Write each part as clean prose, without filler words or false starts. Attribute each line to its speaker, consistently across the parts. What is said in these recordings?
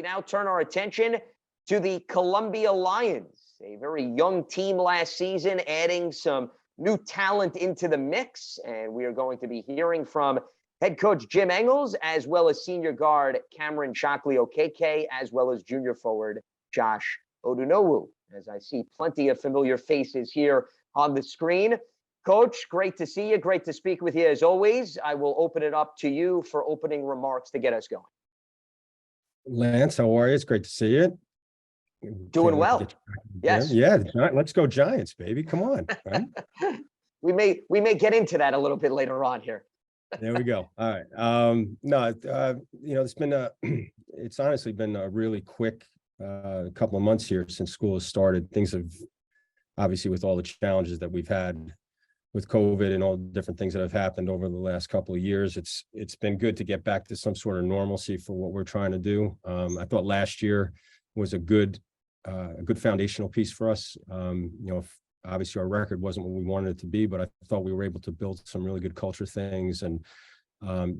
Speaker 1: we now turn our attention to the Columbia Lions, a very young team last season, adding some new talent into the mix. And we are going to be hearing from head coach Jim Engels, as well as senior guard Cameron Shockley-Okeke, as well as junior forward Josh Odunowu, as I see plenty of familiar faces here on the screen. Coach, great to see you. Great to speak with you as always. I will open it up to you for opening remarks to get us going.
Speaker 2: Lance, how are you? It's great to see you.
Speaker 1: Doing well. Yes.
Speaker 2: Yeah, let's go Giants, baby. Come on. Right?
Speaker 1: We may get into that a little bit later on here.
Speaker 2: There we go. All right. It's honestly been a really quick couple of months here since school has started. Things have, obviously, with all the challenges that we've had with COVID and all the different things that have happened over the last couple of years, it's been good to get back to some sort of normalcy for what we're trying to do. I thought last year was a good foundational piece for us. Obviously our record wasn't what we wanted it to be, but I thought we were able to build some really good culture things and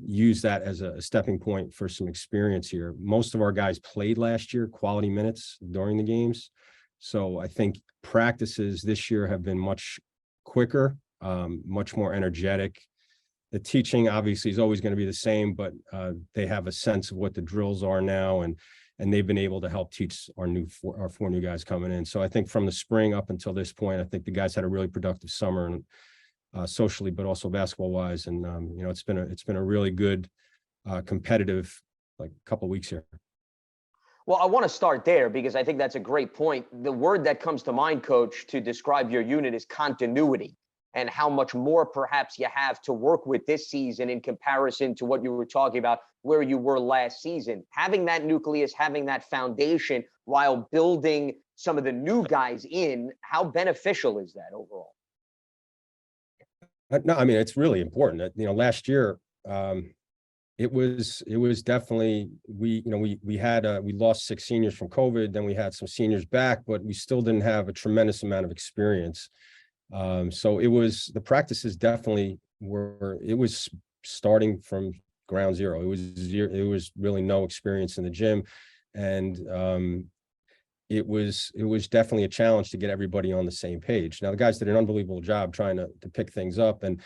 Speaker 2: use that as a stepping point for some experience here. Most of our guys played last year, quality minutes during the games. So I think practices this year have been much quicker, much more energetic. The teaching obviously is always going to be the same, but they have a sense of what the drills are now, and they've been able to help teach our four new guys coming in. So I think from the spring up until this point, I think the guys had a really productive summer, and socially, but also basketball wise. And it's been a really good competitive couple of weeks here.
Speaker 1: Well, I want to start there because I think that's a great point. The word that comes to mind, Coach, to describe your unit is continuity, and how much more perhaps you have to work with this season in comparison to what you were talking about where you were last season. Having that nucleus, having that foundation while building some of the new guys in, how beneficial is that overall?
Speaker 2: No, I mean, it's really important. Last year, it was definitely, we lost 6 seniors from COVID, then we had some seniors back, but we still didn't have a tremendous amount of experience. So the practices definitely it was starting from ground zero. It was really no experience in the gym. And it was definitely a challenge to get everybody on the same page. Now, the guys did an unbelievable job trying to pick things up. And,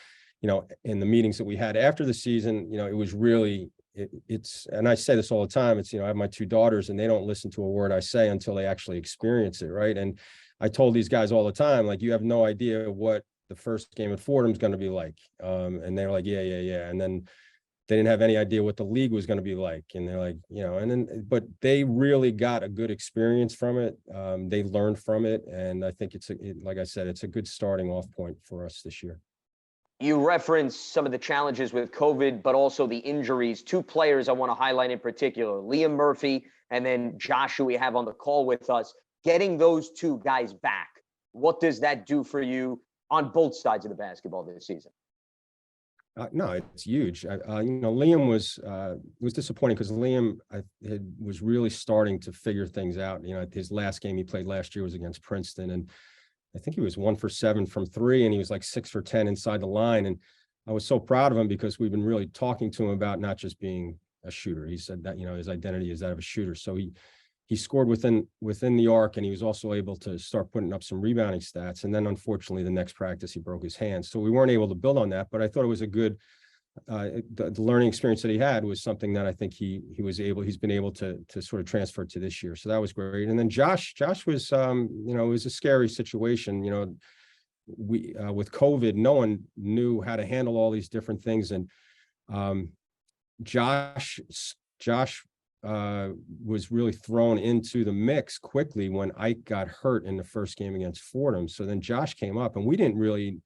Speaker 2: in the meetings that we had after the season, it was really, and I say this all the time, I have my 2 daughters and they don't listen to a word I say until they actually experience it. Right. And I told these guys all the time, you have no idea what the first game at Fordham is going to be like. And they were like, yeah. And then they didn't have any idea what the league was going to be like. And they're like, but they really got a good experience from it. They learned from it. And I think like I said, it's a good starting off point for us this year.
Speaker 1: You referenced some of the challenges with COVID, but also the injuries. 2 players I want to highlight in particular, Liam Murphy and then Josh, who we have on the call with us. Getting those 2 guys back, what does that do for you on both sides of the basketball this season?
Speaker 2: No, it's huge. Liam was disappointing because Liam was really starting to figure things out. His last game he played last year was against Princeton, and I think he was 1 for 7 from 3, and he was 6 for 10 inside the line. And I was so proud of him because we've been really talking to him about not just being a shooter. He said that his identity is that of a shooter. So he scored within the arc, and he was also able to start putting up some rebounding stats. And then unfortunately the next practice he broke his hand. So we weren't able to build on that, but I thought it was a good, the learning experience that he had was something that I think he's been able to sort of transfer to this year. So that was great. And then Josh was, it was a scary situation. With COVID, no one knew how to handle all these different things. And Josh was really thrown into the mix quickly when Ike got hurt in the first game against Fordham. So then Josh came up, and we didn't really,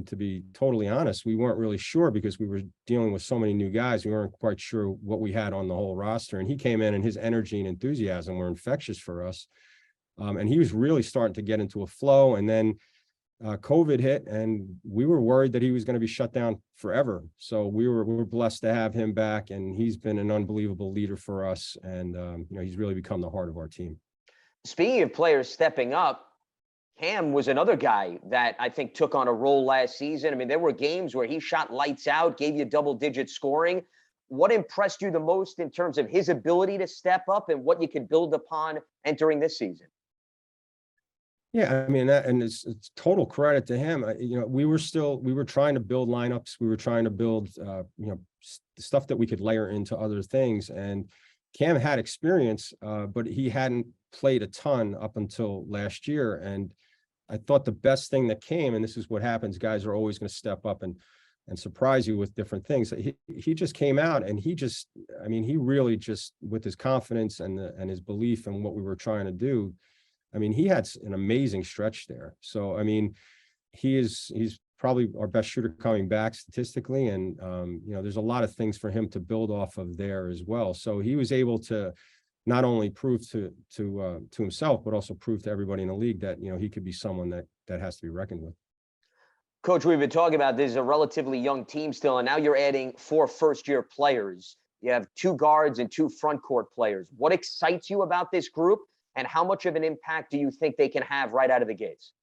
Speaker 2: to be totally honest, we weren't really sure because we were dealing with so many new guys. We weren't quite sure what we had on the whole roster. And he came in, and his energy and enthusiasm were infectious for us. And he was really starting to get into a flow. And then COVID hit, and we were worried that he was going to be shut down forever. So we were blessed to have him back, and he's been an unbelievable leader for us. And he's really become the heart of our team.
Speaker 1: Speaking of players stepping up, Cam was another guy that I think took on a role last season. There were games where he shot lights out, gave you double-digit scoring. what impressed you the most in terms of his ability to step up and what you could build upon entering this season?
Speaker 2: Yeah, I mean, that, and it's total credit to him. We were trying to build lineups. We were trying to build, stuff that we could layer into other things. And Cam had experience, but he hadn't played a ton up until last year. And I thought the best thing that came, and this is what happens, guys are always going to step up and surprise you with different things. He just came out and he really just, with his confidence and his belief in what we were trying to do, he had an amazing stretch there. So, he's probably our best shooter coming back statistically. And, there's a lot of things for him to build off of there as well. So he was able to not only prove to himself, but also prove to everybody in the league that, he could be someone that has to be reckoned with.
Speaker 1: Coach, we've been talking about this is a relatively young team still, and now you're adding 4 first-year players. You have 2 guards and 2 front court players. What excites you about this group? And how much of an impact do you think they can have right out of the gates?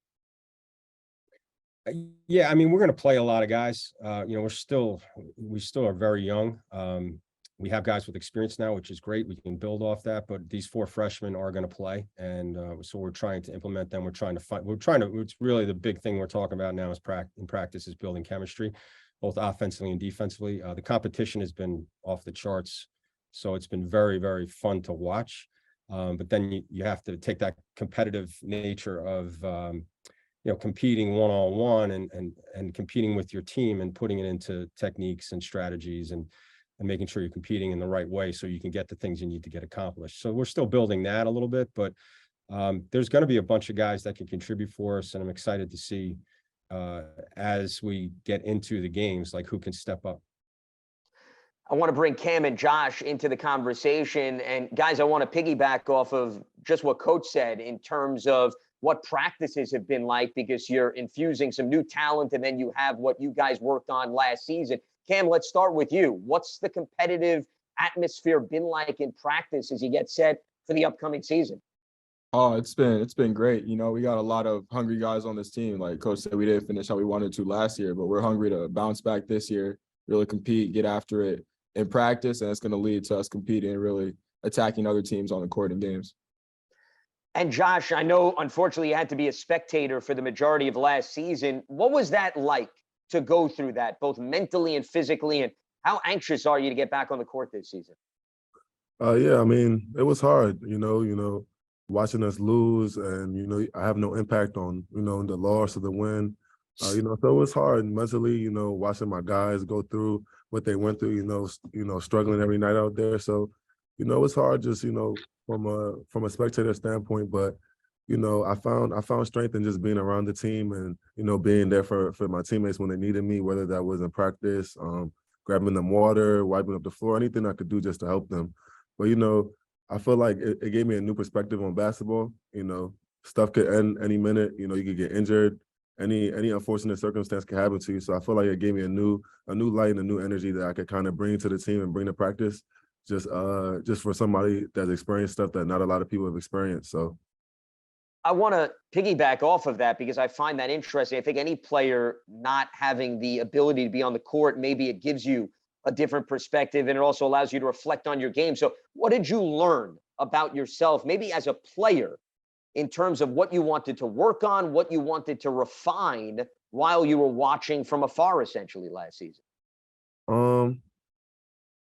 Speaker 2: Yeah, we're going to play a lot of guys. We still are very young. We have guys with experience now, which is great. We can build off that, but these 4 freshmen are going to play. And so we're trying to implement them. It's really the big thing we're talking about now is in practice is building chemistry, both offensively and defensively. The competition has been off the charts. So it's been very, very fun to watch. But then you have to take that competitive nature of, competing one-on-one and competing with your team and putting it into techniques and strategies and making sure you're competing in the right way so you can get the things you need to get accomplished. So we're still building that a little bit, but there's going to be a bunch of guys that can contribute for us. And I'm excited to see as we get into the games, like who can step up.
Speaker 1: I want to bring Cam and Josh into the conversation. And guys, I want to piggyback off of just what Coach said in terms of what practices have been like, because you're infusing some new talent and then you have what you guys worked on last season. Cam, let's start with you. What's the competitive atmosphere been like in practice as you get set for the upcoming season?
Speaker 3: Oh, it's been great. We got a lot of hungry guys on this team. Like Coach said, we didn't finish how we wanted to last year, but we're hungry to bounce back this year, really compete, get after it in practice, and it's going to lead to us competing and really attacking other teams on the court in games.
Speaker 1: And Josh, I know, unfortunately, you had to be a spectator for the majority of last season. What was that like to go through that, both mentally and physically? And how anxious are you to get back on the court this season?
Speaker 4: Yeah, it was hard, watching us lose and, I have no impact on, the loss or the win. So it was hard mentally, watching my guys go through what they went through, struggling every night out there. So, it's hard just, from a spectator standpoint, but, I found strength in just being around the team and, being there for my teammates when they needed me, whether that was in practice, grabbing them water, wiping up the floor, anything I could do just to help them. But, I feel like it gave me a new perspective on basketball. Stuff could end any minute, you could get injured. Any unfortunate circumstance could happen to you. So I feel like it gave me a new light and a new energy that I could kind of bring to the team and bring to practice, just for somebody that's experienced stuff that not a lot of people have experienced. So
Speaker 1: I want to piggyback off of that because I find that interesting. I think any player not having the ability to be on the court, maybe it gives you a different perspective and it also allows you to reflect on your game. So what did you learn about yourself, maybe as a player, in terms of what you wanted to work on, what you wanted to refine while you were watching from afar, essentially, last season?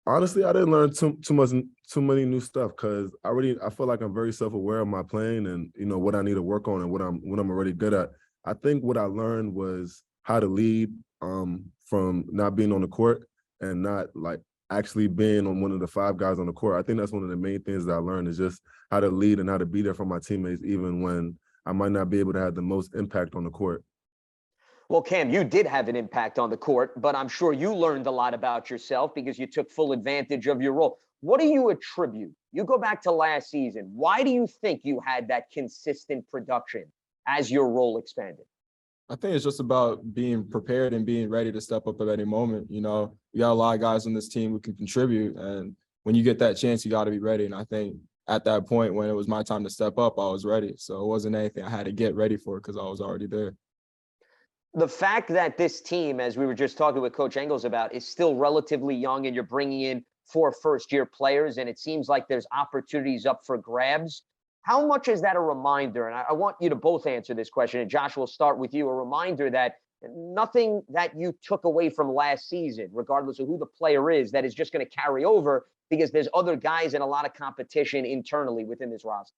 Speaker 4: Honestly, I didn't learn too many new stuff because I feel like I'm very self-aware of my playing and what I need to work on and what I'm already good at. I think what I learned was how to lead from not being on the court and not like actually being on one of the 5 guys on the court. I think that's one of the main things that I learned is just how to lead and how to be there for my teammates, even when I might not be able to have the most impact on the court.
Speaker 1: Well, Cam, you did have an impact on the court, but I'm sure you learned a lot about yourself because you took full advantage of your role. What do you attribute? You go back to last season. Why do you think you had that consistent production as your role expanded?
Speaker 3: I think it's just about being prepared and being ready to step up at any moment. We got a lot of guys on this team who can contribute. And when you get that chance, you got to be ready. And I think at that point, when it was my time to step up, I was ready. So it wasn't anything I had to get ready for because I was already there.
Speaker 1: The fact that this team, as we were just talking with Coach Engels about, is still relatively young, and you're bringing in 4 first-year players, and it seems like there's opportunities up for grabs. How much is that a reminder? And I want you to both answer this question. And Josh, we'll start with you. A reminder that nothing that you took away from last season, regardless of who the player is, that is just going to carry over, because there's other guys and a lot of competition internally within this roster.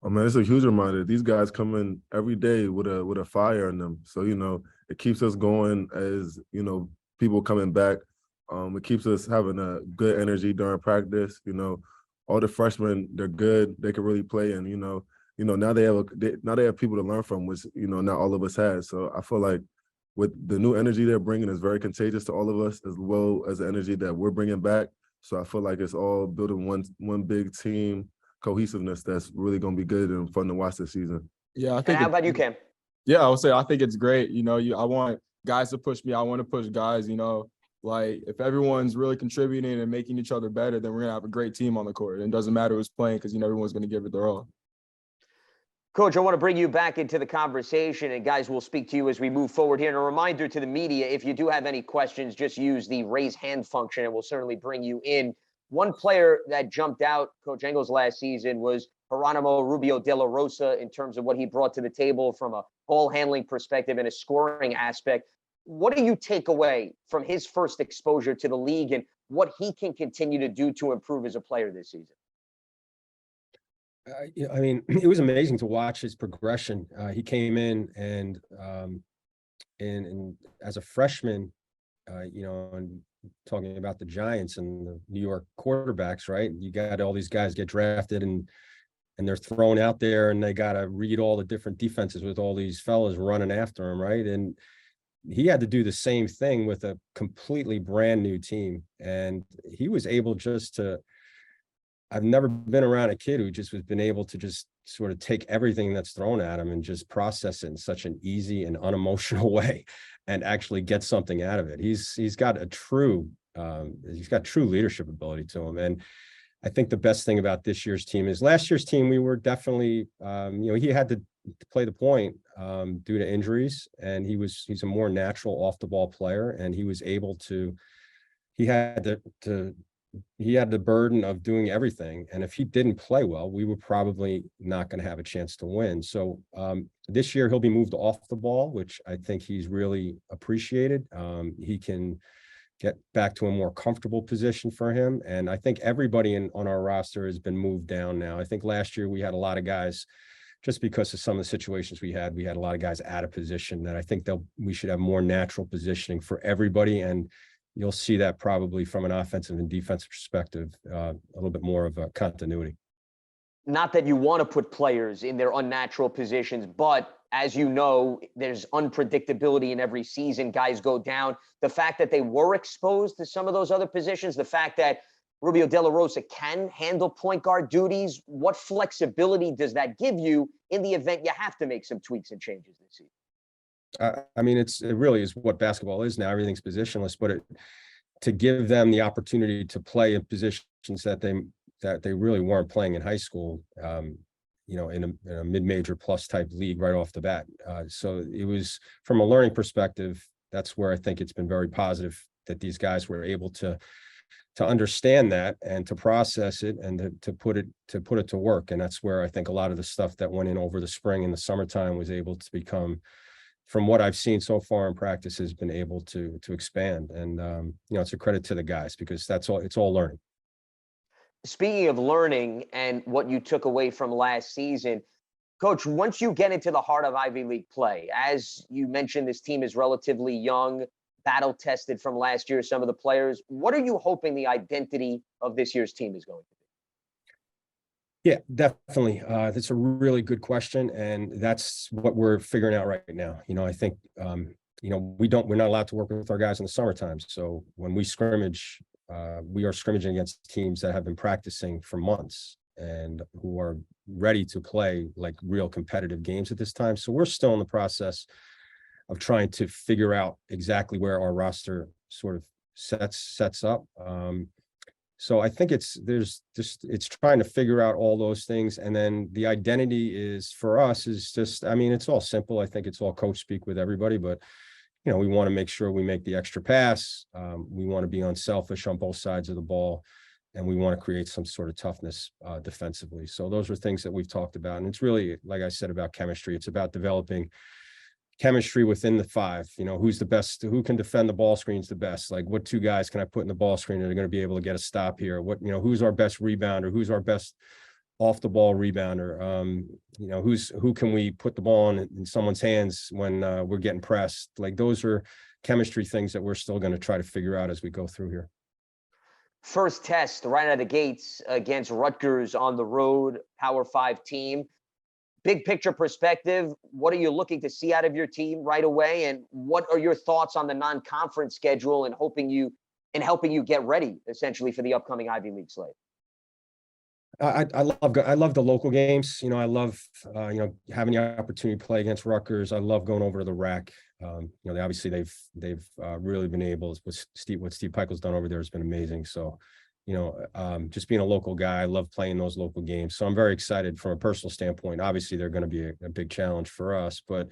Speaker 4: Oh man, it's a huge reminder. These guys come in every day with a fire in them. So, it keeps us going as, people coming back. It keeps us having a good energy during practice. All the freshmen, they're good. They can really play. And, now they have people to learn from, which, not all of us had. So I feel like with the new energy they're bringing is very contagious to all of us, as well as the energy that we're bringing back. So I feel like it's all building one big team cohesiveness that's really going to be good and fun to watch this season.
Speaker 3: Yeah, I think.
Speaker 1: And how about you, Cam?
Speaker 3: Yeah, I would say I think it's great. I want guys to push me. I want to push guys. Like if everyone's really contributing and making each other better, then we're gonna have a great team on the court. And it doesn't matter who's playing, because everyone's gonna give it their all.
Speaker 1: Coach, I want to bring you back into the conversation, and guys, we'll speak to you as we move forward here. And a reminder to the media, if you do have any questions, just use the raise hand function, and we'll certainly bring you in. One player that jumped out, Coach Engels, last season was Geronimo Rubio de la Rosa in terms of what he brought to the table from a ball handling perspective and a scoring aspect. What do you take away from his first exposure to the league and what he can continue to do to improve as a player this season?
Speaker 2: I mean, it was amazing to watch his progression. He came in and as a freshman, and talking about the Giants and the New York quarterbacks, right? You got all these guys get drafted and they're thrown out there, and they got to read all the different defenses with all these fellas running after him, right? And he had to do the same thing with a completely brand new team. And he was able I've never been around a kid who just was been able to just sort of take everything that's thrown at him and just process it in such an easy and unemotional way and actually get something out of it. He's got true leadership ability to him. And I think the best thing about this year's team is last year's team, we were definitely, he had to play the point due to injuries, and he's a more natural off the ball player, and he was able to, he had the burden of doing everything. And if he didn't play well, we were probably not going to have a chance to win. So this year he'll be moved off the ball, which I think he's really appreciated. He can get back to a more comfortable position for him. And I think everybody on our roster has been moved down now. I think last year we had a lot of guys, just because of some of the situations we had a lot of guys out of position, that I think we should have more natural positioning for everybody. And you'll see that probably from an offensive and defensive perspective, a little bit more of a continuity.
Speaker 1: Not that you want to put players in their unnatural positions, but as you know, there's unpredictability in every season. Guys go down. The fact that they were exposed to some of those other positions, the fact that Rubio de la Rosa can handle point guard duties, what flexibility does that give you in the event you have to make some tweaks and changes this season?
Speaker 2: I mean, it really is what basketball is now. Everything's positionless, but to give them the opportunity to play in positions that they really weren't playing in high school, in a mid-major plus type league right off the bat. So it was, from a learning perspective, that's where I think it's been very positive that these guys were able to understand that and to process it and to put it to work. And that's where I think a lot of the stuff that went in over the spring and the summertime was able to become, from what I've seen so far in practice, has been able to expand. And it's a credit to the guys, because it's all learning.
Speaker 1: Speaking of learning and what you took away from last season, Coach, once you get into the heart of Ivy League play, as you mentioned, this team is relatively young, battle tested from last year, some of the players. What are you hoping the identity of this year's team is going to be?
Speaker 2: Yeah, definitely. That's a really good question. And that's what we're figuring out right now. I think, we're not allowed to work with our guys in the summertime. So when we scrimmage, we are scrimmaging against teams that have been practicing for months and who are ready to play like real competitive games at this time. So we're still in the process of trying to figure out exactly where our roster sort of sets up. So I think it's trying to figure out all those things. And then the identity is for us is just, I mean, it's all simple. I think it's all coach speak with everybody, but you know, we want to make sure we make the extra pass. We want to be unselfish on both sides of the ball, and we want to create some sort of toughness defensively. So those are things that we've talked about. And it's really, like I said, about chemistry. It's about developing chemistry within the five. You know, who's the best, who can defend the ball screens the best? Like, what two guys can I put in the ball screen that are going to be able to get a stop here? What, you know, who's our best rebounder? Who's our best off the ball rebounder? You know, who can we put the ball in someone's hands when we're getting pressed? Like, those are chemistry things that we're still going to try to figure out as we go through here.
Speaker 1: First test right out of the gates against Rutgers on the road, Power 5 team. Big picture perspective, what are you looking to see out of your team right away? And what are your thoughts on the non-conference schedule and helping you get ready essentially for the upcoming Ivy League slate?
Speaker 2: I love the local games. You know, I love you know, having the opportunity to play against Rutgers. I love going over to the RAC. You know, obviously they've really been able, what Steve Pikiell's done over there has been amazing. So, you know, just being a local guy, I love playing those local games. So I'm very excited from a personal standpoint. Obviously, they're going to be a big challenge for us, but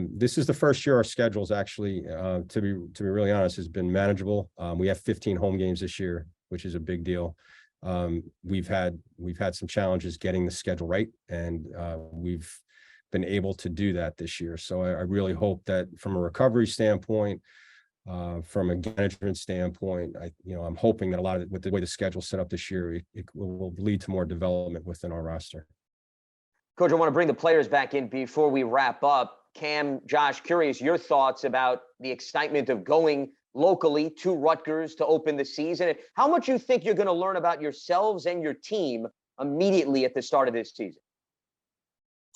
Speaker 2: this is the first year our schedule's actually, to be really honest, has been manageable. We have 15 home games this year, which is a big deal. We've had some challenges getting the schedule right, and we've been able to do that this year. So I really hope that from a recovery standpoint, from a management standpoint, I'm hoping that a lot of it, with the way the schedule's set up this year, it will lead to more development within our roster.
Speaker 1: Coach, I want to bring the players back in before we wrap up. Cam, Josh, curious your thoughts about the excitement of going locally to Rutgers to open the season, and how much you think you're going to learn about yourselves and your team immediately at the start of this season.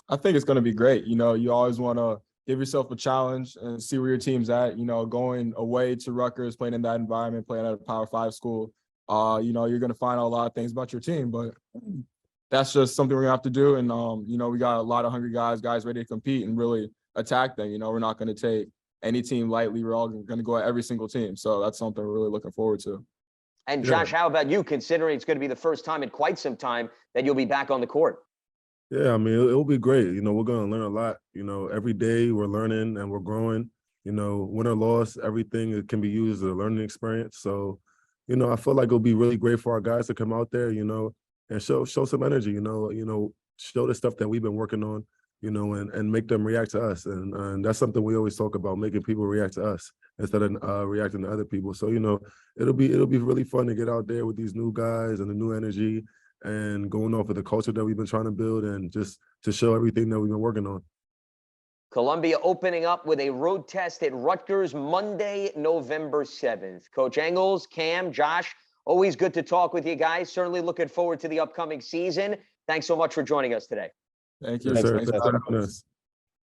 Speaker 3: I think it's going to be great. You know, you always want to give yourself a challenge and see where your team's at. You know, going away to Rutgers, playing in that environment, playing at a Power 5 school, you know, you're going to find out a lot of things about your team, but that's just something we're going to have to do. And, you know, we got a lot of hungry guys ready to compete and really attack them. You know, we're not going to take any team lightly. We're all going to go at every single team. So that's something we're really looking forward to.
Speaker 1: And Josh, how about you, considering it's going to be the first time in quite some time that you'll be back on the court?
Speaker 4: Yeah, I mean, it'll be great. You know, we're going to learn a lot. You know, every day we're learning and we're growing. You know, win or loss, everything can be used as a learning experience. So, you know, I feel like it'll be really great for our guys to come out there, you know, and show some energy, you know, show the stuff that we've been working on, you know, and make them react to us. And that's something we always talk about, making people react to us instead of reacting to other people. So, you know, it'll be really fun to get out there with these new guys and the new energy, and going off of the culture that we've been trying to build, and just to show everything that we've been working on.
Speaker 1: Columbia opening up with a road test at Rutgers Monday, November 7th. Coach Engels, Cam, Josh, always good to talk with you guys. Certainly looking forward to the upcoming season. Thanks so much for joining us today.
Speaker 3: Thank you.
Speaker 4: Yes, sir.
Speaker 3: Thanks
Speaker 4: Thanks for having us.